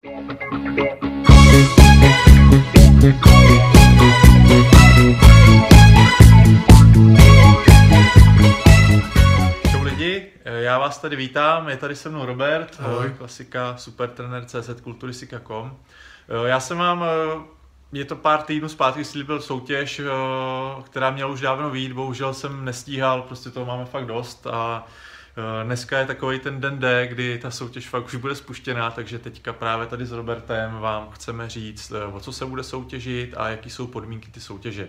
Čau lidi, já vás tady vítám, je tady se mnou Robert, Ahoj. klasika, supertrenér.cz, kulturistika.com. Já jsem vám, je to pár týdnů zpátky, slíbil soutěž, která měla už dávno vyjít, bohužel jsem nestíhal, prostě toho máme fakt dost a dneska je takový ten den D, kdy ta soutěž fakt už bude spuštěná, takže teďka právě tady s Robertem vám chceme říct, o co se bude soutěžit a jaký jsou podmínky ty soutěže.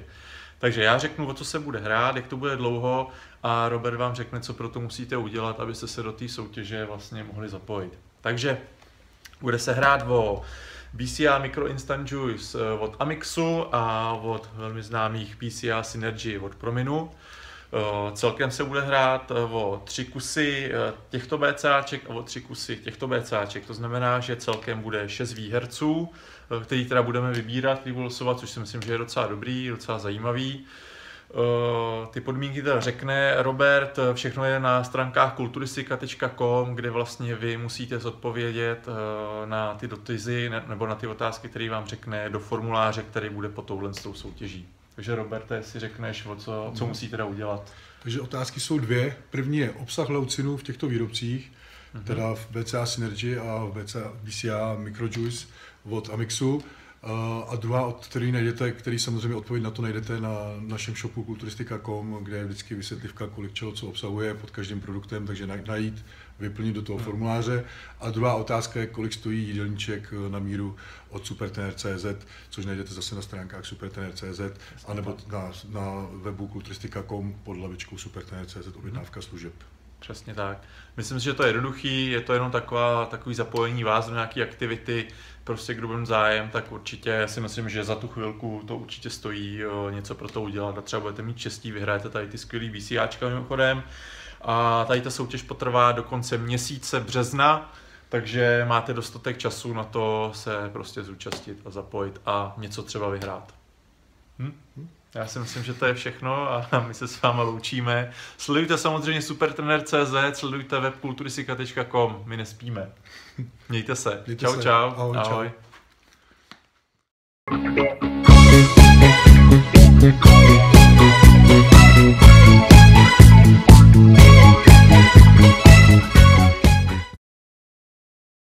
Takže já řeknu, o co se bude hrát, jak to bude dlouho a Robert vám řekne, co pro to musíte udělat, abyste se do té soutěže vlastně mohli zapojit. Takže bude se hrát o BCA Micro Instant Juice od Amixu a od velmi známých BCA Synergy od Prominu. Celkem se bude hrát o 3 kusy těchto BCAček a o 3 kusy těchto BCAček. To znamená, že celkem bude 6 výherců, který teda budeme vybírat, který budou losovat, což si myslím, že je docela dobrý, docela zajímavý. Ty podmínky teda řekne Robert, všechno je na stránkách kulturistika.com, kde vlastně vy musíte zodpovědět na ty dotazy nebo na ty otázky, které vám řekne do formuláře, který bude pod touhle s tou soutěží. Takže Roberte, si řekneš, co musí teda udělat. Takže otázky jsou dvě. První je obsah leucinu v těchto výrobcích, teda v BCA Synergy a v BCA Micro Juice od Amixu. A druhá, od který najdete, který samozřejmě odpověď na to najdete na našem shopu kulturistika.com, kde je vždycky vysvětlivka, kolik čeho co obsahuje pod každým produktem, takže najít, vyplnit do toho formuláře. A druhá otázka je, kolik stojí jídelníček na míru od supertrenér.cz, což najdete zase na stránkách supertrenér.cz anebo na webu kulturistika.com pod hlavičkou supertrenér.cz objednávka služeb. Přesně tak. Myslím si, že to je jednoduchý, je to jenom takový zapojení vás do nějaké aktivity, prostě kdo bude zájem, tak určitě, já si myslím, že za tu chvilku to určitě stojí něco pro to udělat a třeba budete mít štěstí, vyhrajete tady ty skvělý BCAčka mimochodem a tady ta soutěž potrvá do konce měsíce března, takže máte dostatek času na to se prostě zúčastnit a zapojit a něco třeba vyhrát. Já si myslím, že to je všechno a my se s váma loučíme. Sledujte samozřejmě supertrenér.cz, sledujte web kulturistika.com, my nespíme. Mějte se. Čau, čau. Ahoj. Ahoj.